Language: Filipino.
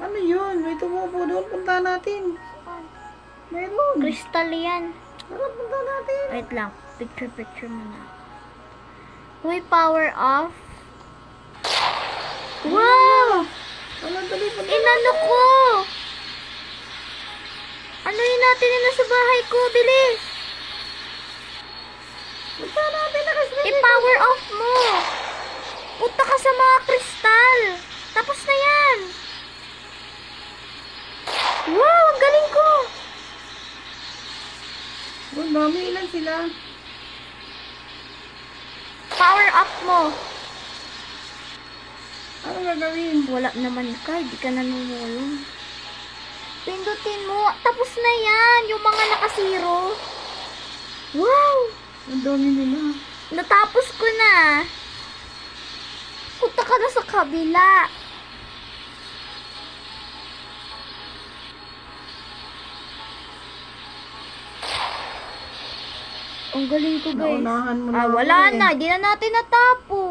Ano yun? May tumubo doon. Punta natin. Meron. Crystal yan. Tara, punta natin. Wait lang. Picture muna. Uy, power off. Wow! Ano, dali, punta Inano ko! Ano yun natin na nasa bahay ko? Bilis! Punta natin na kasi. I-power off mo! Punta ka sa mga kristal! Tapos na yan! Wow! Ang galing ko! Ang dami, ilan sila? Power up mo! Ano gagawin? Wala naman ka, di ka nanunulong. Pindutin mo. Tapos na yan. Yung mga nakasiro. Wow! Ang dami nila. Natapos ko na. Punta ka na sa kabila. Ang galing ko, guys. Naunahan mo na Ah, ako wala eh. na. Di na natin natapos.